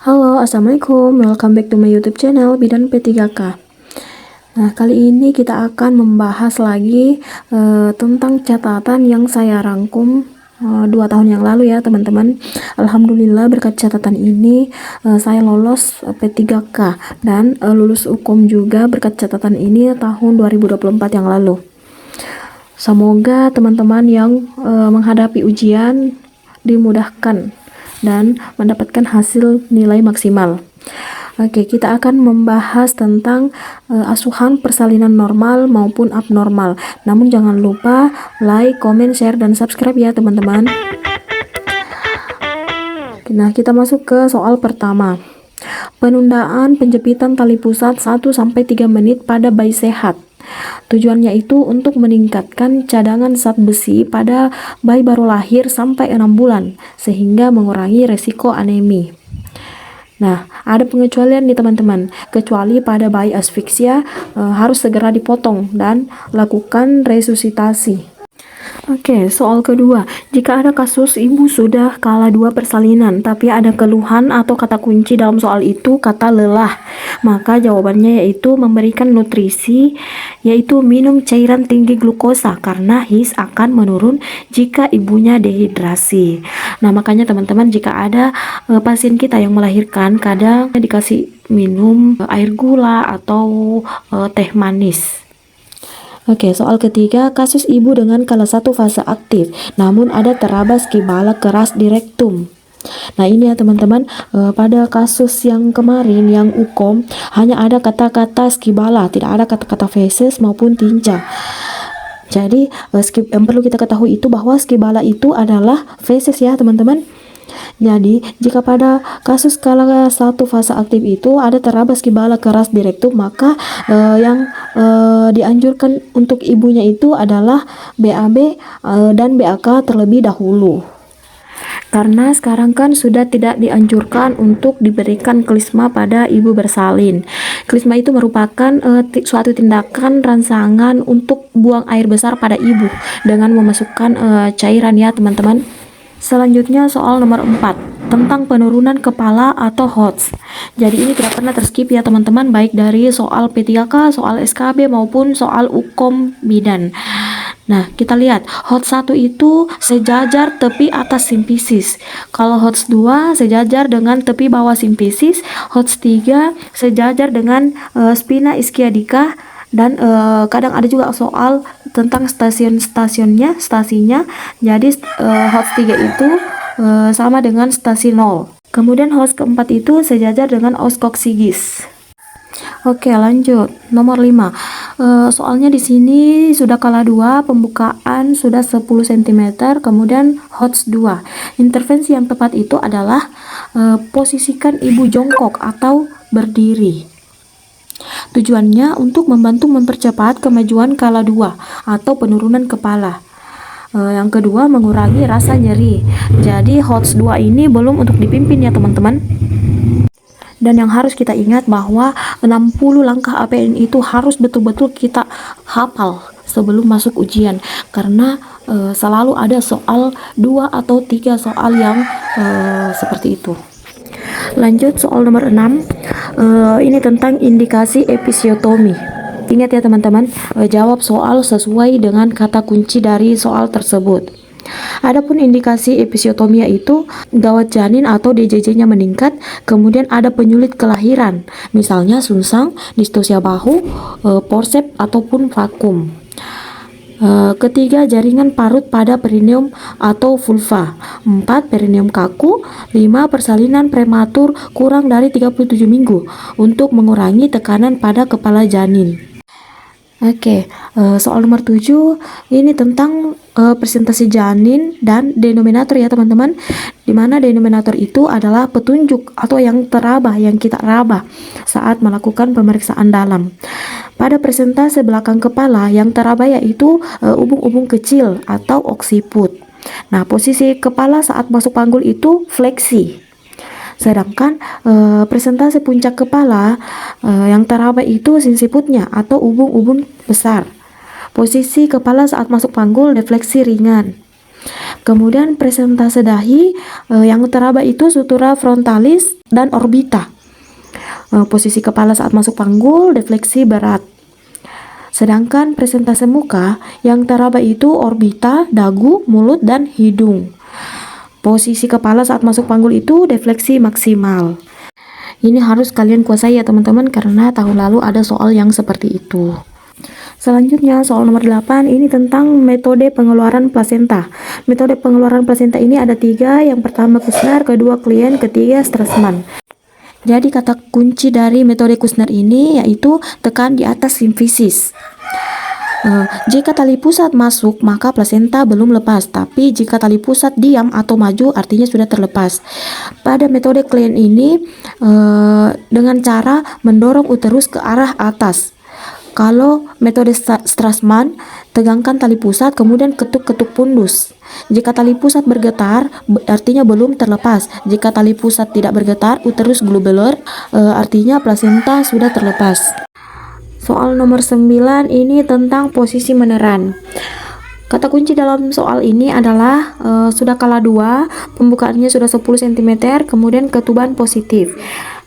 Halo, Assalamualaikum. Welcome back to my YouTube channel Bidan P3K. Nah, kali ini kita akan membahas lagi tentang catatan yang saya rangkum 2 tahun yang lalu ya teman-teman. Alhamdulillah berkat catatan ini saya lolos P3K dan lulus Ukom juga berkat catatan ini tahun 2024 yang lalu. Semoga teman-teman yang menghadapi ujian dimudahkan dan mendapatkan hasil nilai maksimal. Oke, kita akan membahas tentang asuhan persalinan normal maupun abnormal. Namun jangan lupa like, comment, share, dan subscribe ya teman-teman. Nah, kita masuk ke soal pertama. Penundaan penjepitan tali pusat 1-3 menit pada bayi sehat. Tujuannya itu untuk meningkatkan cadangan zat besi pada bayi baru lahir sampai 6 bulan, sehingga mengurangi resiko anemi. Nah, ada pengecualian nih teman-teman. Kecuali pada bayi asfiksia harus segera dipotong dan lakukan resusitasi. Oke, soal kedua. Jika ada kasus ibu sudah kala 2 persalinan, tapi ada keluhan atau kata kunci dalam soal itu kata lelah, maka jawabannya yaitu memberikan nutrisi, yaitu minum cairan tinggi glukosa, karena HIS akan menurun jika ibunya dehidrasi. Nah, makanya teman-teman, jika ada pasien kita yang melahirkan, kadang dikasih minum air gula atau teh manis. Oke, soal ketiga, kasus ibu dengan kala 1 fase aktif, namun ada teraba skibala keras di rektum. Nah, ini ya teman-teman, pada kasus yang kemarin, yang Ukom, hanya ada kata-kata skibala, tidak ada kata-kata feses maupun tinja. Jadi, yang perlu kita ketahui itu bahwa skibala itu adalah feses ya teman-teman. Jadi, jika pada kasus kala 1 fase aktif itu ada teraba skibala keras di rektum, maka yang dianjurkan untuk ibunya itu adalah BAB dan BAK terlebih dahulu. Karena sekarang kan sudah tidak dianjurkan untuk diberikan klisma pada ibu bersalin. Klisma itu merupakan suatu tindakan rangsangan untuk buang air besar pada ibu dengan memasukkan cairan ya teman-teman. Selanjutnya soal nomor 4 tentang penurunan kepala atau HOTS. Jadi ini tidak pernah terskip ya teman-teman, baik dari soal P3K, soal SKB maupun soal Ukom bidan. Nah, kita lihat HOTS 1 itu sejajar tepi atas simfisis. Kalau HOTS 2 sejajar dengan tepi bawah simfisis, HOTS 3 sejajar dengan spina ischiadica. Dan kadang ada juga soal tentang stasinya. Jadi HOTS 3 itu sama dengan stasi 0. Kemudian HOTS keempat itu sejajar dengan os koksigis. Oke, lanjut. Nomor 5. Soalnya di sini sudah kala 2, pembukaan sudah 10 cm, kemudian HOTS 2. Intervensi yang tepat itu adalah posisikan ibu jongkok atau berdiri. Tujuannya untuk membantu mempercepat kemajuan kala 2 atau penurunan kepala. Yang kedua, mengurangi rasa nyeri. Jadi HOTS 2 ini belum untuk dipimpin ya teman-teman. Dan yang harus kita ingat bahwa 60 langkah APN itu harus betul-betul kita hafal sebelum masuk ujian, karena selalu ada soal 2 atau 3 soal yang seperti itu. Lanjut soal nomor 6. Ini tentang indikasi episiotomi. Ingat ya teman-teman, jawab soal sesuai dengan kata kunci dari soal tersebut. Adapun indikasi episiotomi yaitu gawat janin atau DJJ-nya meningkat, kemudian ada penyulit kelahiran, misalnya sungsang, distosia bahu, forceps ataupun vakum. Ketiga, jaringan parut pada perineum atau vulva. 4, perineum kaku. 5, persalinan prematur kurang dari 37 minggu untuk mengurangi tekanan pada kepala janin. Oke, soal nomor 7 ini tentang presentasi janin dan denominator ya teman-teman, dimana denominator itu adalah petunjuk atau yang teraba, yang kita raba saat melakukan pemeriksaan dalam. Pada presentase belakang kepala yang teraba yaitu ubung-ubung kecil atau oksiput. Nah, posisi kepala saat masuk panggul itu fleksi. Sedangkan presentase puncak kepala yang teraba itu sinsiputnya atau ubung-ubung besar. Posisi kepala saat masuk panggul defleksi ringan. Kemudian presentase dahi, yang teraba itu sutura frontalis dan orbita. Posisi kepala saat masuk panggul, defleksi berat. Sedangkan presentase muka, yang teraba itu orbita, dagu, mulut, dan hidung. Posisi kepala saat masuk panggul itu defleksi maksimal. Ini harus kalian kuasai ya teman-teman, karena tahun lalu ada soal yang seperti itu. Selanjutnya soal nomor 8, ini tentang metode pengeluaran plasenta. Metode pengeluaran plasenta ini ada 3, yang pertama Kushner, kedua Klein, ketiga Strassman. Jadi kata kunci dari metode Kushner ini yaitu tekan di atas simfisis. Jika tali pusat masuk, maka plasenta belum lepas, tapi jika tali pusat diam atau maju, artinya sudah terlepas. Pada metode Klein ini, dengan cara mendorong uterus ke arah atas. Kalau metode Strassman, tegangkan tali pusat, kemudian ketuk-ketuk pundus. Jika tali pusat bergetar, artinya belum terlepas. Jika tali pusat tidak bergetar, uterus globular, artinya plasenta sudah terlepas. Soal nomor 9 ini tentang posisi meneran. Kata kunci dalam soal ini adalah sudah kala 2, pembukaannya sudah 10 cm, kemudian ketuban positif.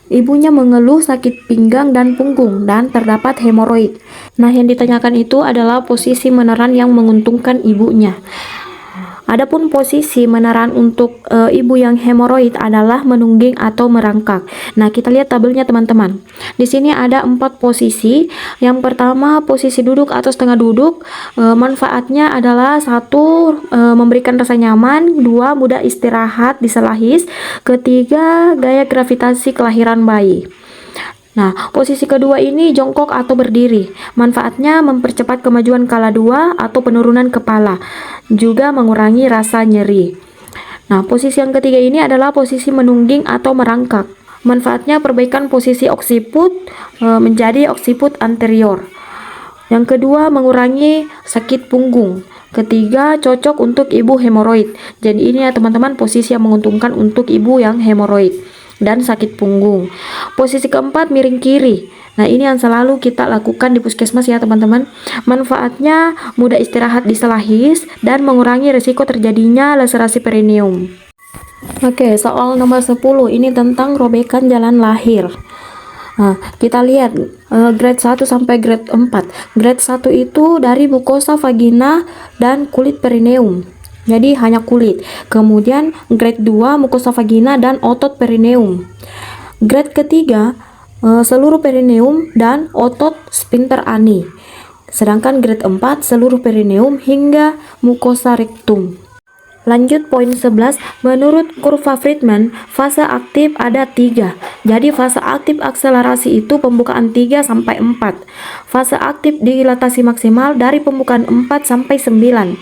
Ibunya mengeluh sakit pinggang dan punggung dan terdapat hemoroid. Nah, yang ditanyakan itu adalah posisi meneran yang menguntungkan ibunya. Adapun posisi meneran untuk ibu yang hemoroid adalah menungging atau merangkak. Nah, kita lihat tabelnya teman-teman. Di sini ada 4 posisi. Yang pertama posisi duduk atau setengah duduk. Manfaatnya adalah 1, memberikan rasa nyaman, 2, mudah istirahat di selahis, ketiga gaya gravitasi kelahiran bayi. Nah, posisi kedua ini jongkok atau berdiri. Manfaatnya mempercepat kemajuan kala 2 atau penurunan kepala, juga mengurangi rasa nyeri. Nah, posisi yang ketiga ini adalah posisi menungging atau merangkak. Manfaatnya perbaikan posisi oksiput menjadi oksiput anterior. Yang kedua, mengurangi sakit punggung. Ketiga, cocok untuk ibu hemoroid. Jadi ini ya teman-teman, posisi yang menguntungkan untuk ibu yang hemoroid dan sakit punggung. Posisi keempat, miring kiri. Nah, ini yang selalu kita lakukan di puskesmas ya teman-teman. Manfaatnya mudah istirahat di selahis dan mengurangi risiko terjadinya laserasi perineum. Oke, soal nomor 10 ini tentang robekan jalan lahir. Nah, kita lihat grade 1 sampai grade 4. Grade 1 itu dari mukosa vagina dan kulit perineum. Jadi hanya kulit. Kemudian grade 2 mukosa vagina dan otot perineum. Grade ketiga seluruh perineum dan otot sphincter ani. Sedangkan grade 4 seluruh perineum hingga mukosa rectum. Lanjut poin 11, menurut kurva Friedman, fase aktif ada 3. Jadi fase aktif akselerasi itu pembukaan 3 sampai 4. Fase aktif dilatasi maksimal dari pembukaan 4 sampai 9.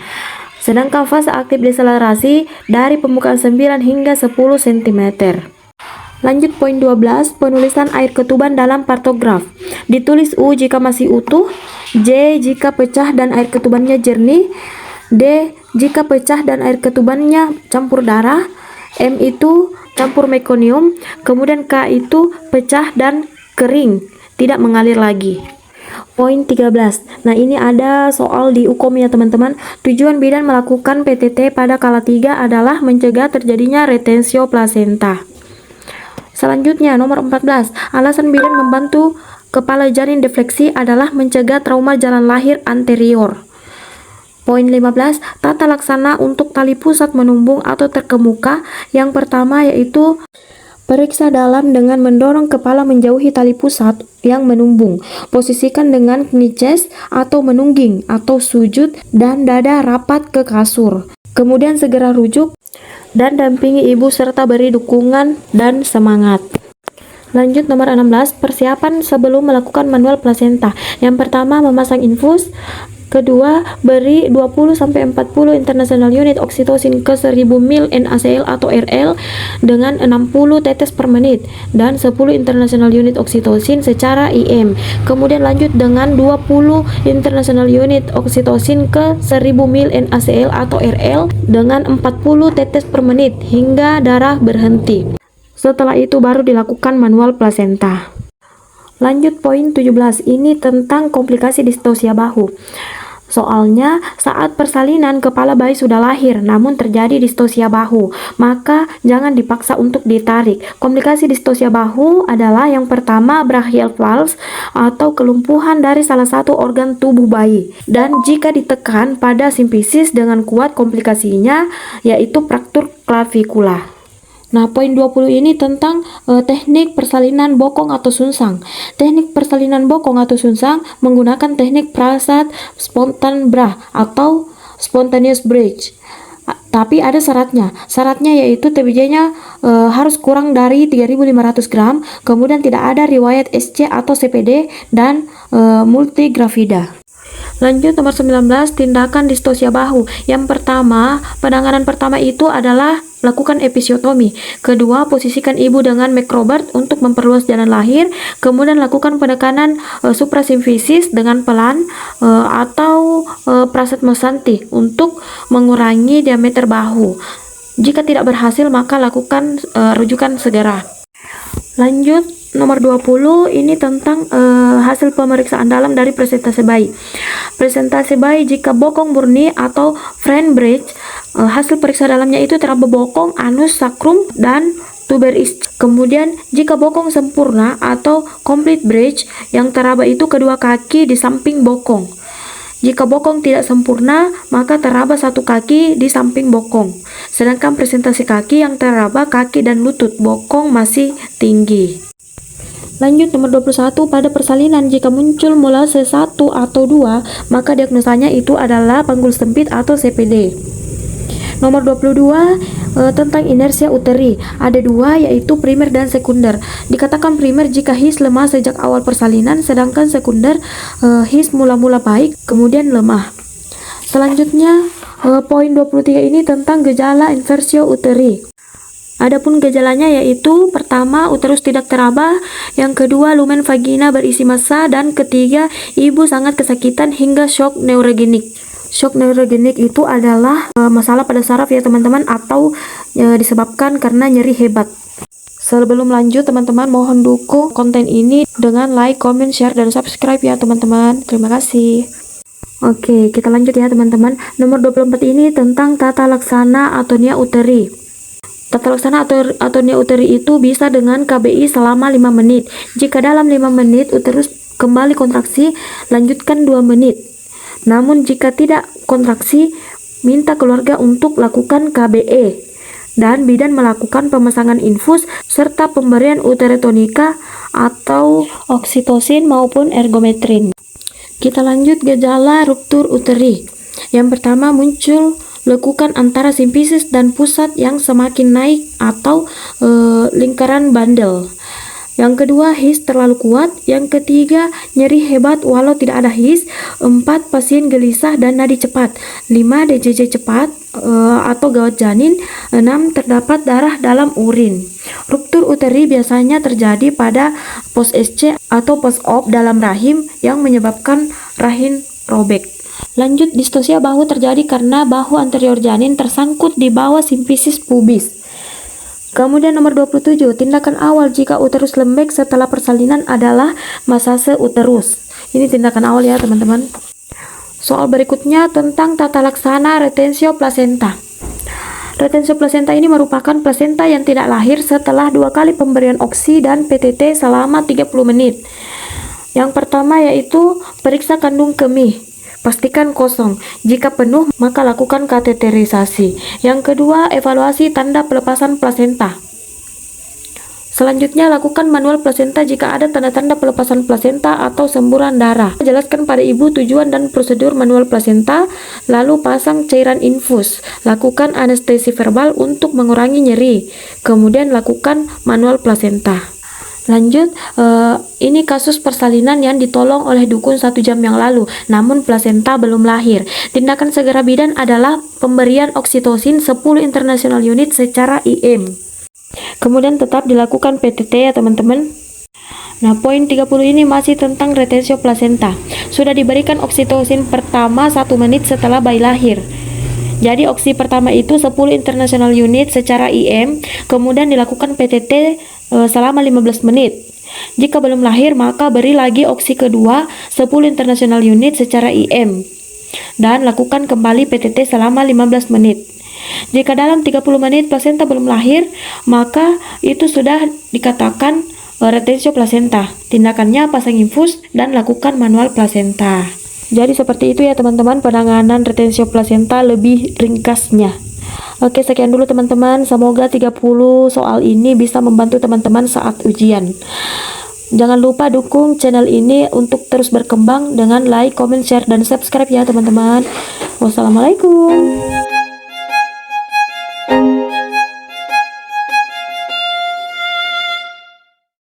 Sedangkan fase aktif deselerasi dari pembukaan 9 hingga 10 cm. Lanjut poin 12, penulisan air ketuban dalam partograf. Ditulis U jika masih utuh, J jika pecah dan air ketubannya jernih, D jika pecah dan air ketubannya campur darah, M itu campur mekonium, kemudian K itu pecah dan kering, tidak mengalir lagi. Poin 13. Nah, ini ada soal di UKOM ya teman-teman. Tujuan bidan melakukan PTT pada kala 3 adalah mencegah terjadinya retensio plasenta. Selanjutnya nomor 14. Alasan bidan membantu kepala janin defleksi adalah mencegah trauma jalan lahir anterior. Poin 15. Tata laksana untuk tali pusat menumbung atau terkemuka. Yang pertama yaitu periksa dalam dengan mendorong kepala menjauhi tali pusat yang menumbung. Posisikan dengan knee chest atau menungging atau sujud dan dada rapat ke kasur. Kemudian segera rujuk dan dampingi ibu serta beri dukungan dan semangat. Lanjut nomor 16, persiapan sebelum melakukan manual plasenta. Yang pertama memasang infus. Kedua, beri 20-40 international unit oksitosin ke 1000 ml NaCl atau RL dengan 60 tetes per menit dan 10 international unit oksitosin secara IM. Kemudian lanjut dengan 20 international unit oksitosin ke 1000 ml NaCl atau RL dengan 40 tetes per menit hingga darah berhenti. Setelah itu baru dilakukan manual plasenta. Lanjut poin 17, ini tentang komplikasi distosia bahu. Soalnya saat persalinan kepala bayi sudah lahir namun terjadi distosia bahu, maka jangan dipaksa untuk ditarik. Komplikasi distosia bahu adalah yang pertama brachial falls atau kelumpuhan dari salah satu organ tubuh bayi. Dan jika ditekan pada simfisis dengan kuat, komplikasinya yaitu fraktur klavikula. Nah, poin 20 ini tentang teknik persalinan bokong atau sunsang. Teknik persalinan bokong atau sunsang menggunakan teknik prasat spontan bra atau spontaneous bridge. Tapi ada syaratnya. Syaratnya yaitu TBJ-nya harus kurang dari 3.500 gram, kemudian tidak ada riwayat SC atau CPD dan multigravida. Lanjut nomor 19, tindakan distosia bahu. Yang pertama, penanganan pertama itu adalah lakukan episiotomi. Kedua, posisikan ibu dengan Macrobert untuk memperluas jalan lahir. Kemudian lakukan penekanan suprasimfisis dengan pelan atau Prasad Mosanti untuk mengurangi diameter bahu. Jika tidak berhasil, maka lakukan rujukan segera. Lanjut nomor 20, ini tentang hasil pemeriksaan dalam dari presentasi bayi. Presentasi bayi jika bokong murni atau friend bridge, hasil periksa dalamnya itu teraba bokong, anus, sakrum, dan tuberis. Kemudian jika bokong sempurna atau complete bridge, yang teraba itu kedua kaki di samping bokong. Jika bokong tidak sempurna, maka teraba satu kaki di samping bokong. Sedangkan presentasi kaki yang teraba kaki dan lutut, bokong masih tinggi. Lanjut nomor 21, pada persalinan jika muncul molase 1 atau 2, maka diagnosanya itu adalah panggul sempit atau CPD. Nomor 22, tentang inersia uteri. Ada dua, yaitu primer dan sekunder. Dikatakan primer jika his lemah sejak awal persalinan, sedangkan sekunder his mula-mula baik kemudian lemah. Selanjutnya poin 23 ini tentang gejala inversio uteri. Adapun gejalanya yaitu pertama, uterus tidak teraba, yang kedua, lumen vagina berisi massa, dan ketiga, ibu sangat kesakitan hingga shock neurogenik. Shock neurogenik itu adalah masalah pada saraf ya teman-teman, atau disebabkan karena nyeri hebat. Sebelum lanjut teman-teman, mohon dukung konten ini dengan like, comment, share, dan subscribe ya teman-teman. Terima kasih. Oke, kita lanjut ya teman-teman. Nomor 24 ini tentang tata laksana atonia uteri. Tata laksana atonia uteri itu bisa dengan KBI selama 5 menit. Jika dalam 5 menit uterus kembali kontraksi, lanjutkan 2 menit. Namun jika tidak kontraksi, minta keluarga untuk lakukan KBE. Dan bidan melakukan pemasangan infus serta pemberian uterotonika atau oksitosin maupun ergometrin. Kita lanjut gejala ruptur uteri. Yang pertama, muncul lekukan antara simfisis dan pusat yang semakin naik atau lingkaran bandel. Yang kedua, his terlalu kuat. Yang ketiga, nyeri hebat walau tidak ada his. 4, pasien gelisah dan nadi cepat. 5, DJJ cepat atau gawat janin. 6, terdapat darah dalam urin. Ruptur uteri biasanya terjadi pada post SC atau post op dalam rahim yang menyebabkan rahim robek. Lanjut, distosia bahu terjadi karena bahu anterior janin tersangkut di bawah simfisis pubis. Kemudian nomor 27, tindakan awal jika uterus lembek setelah persalinan adalah masase uterus. Ini tindakan awal ya teman-teman. Soal berikutnya tentang tata laksana retensio placenta. Retensio placenta ini merupakan plasenta yang tidak lahir setelah 2 kali pemberian oksi dan PTT selama 30 menit. Yang pertama yaitu periksa kandung kemih. Pastikan kosong. Jika penuh, maka lakukan kateterisasi. Yang kedua, evaluasi tanda pelepasan plasenta. Selanjutnya, lakukan manual plasenta jika ada tanda-tanda pelepasan plasenta atau semburan darah. Jelaskan pada ibu tujuan dan prosedur manual plasenta, lalu pasang cairan infus. Lakukan anestesi verbal untuk mengurangi nyeri. Kemudian lakukan manual plasenta. Lanjut, ini kasus persalinan yang ditolong oleh dukun 1 jam yang lalu, namun plasenta belum lahir. Tindakan segera bidan adalah pemberian oksitosin 10 international unit secara IM. Kemudian tetap dilakukan PTT ya teman-teman. Nah, poin 30 ini masih tentang retensio placenta. Sudah diberikan oksitosin pertama 1 menit setelah bayi lahir. Jadi oksi pertama itu 10 international unit secara IM, kemudian dilakukan PTT selama 15 menit. Jika belum lahir, maka beri lagi oksi kedua 10 international unit secara IM. dan lakukan kembali PTT selama 15 menit. Jika dalam 30 menit plasenta belum lahir, maka itu sudah dikatakan retensio plasenta. Tindakannya pasang infus dan lakukan manual plasenta. Jadi seperti itu ya teman-teman, penanganan retensio plasenta lebih ringkasnya. Oke, sekian dulu teman-teman. Semoga 30 soal ini bisa membantu teman-teman saat ujian. Jangan lupa dukung channel ini untuk terus berkembang dengan like, comment, share, dan subscribe ya teman-teman. Wassalamualaikum.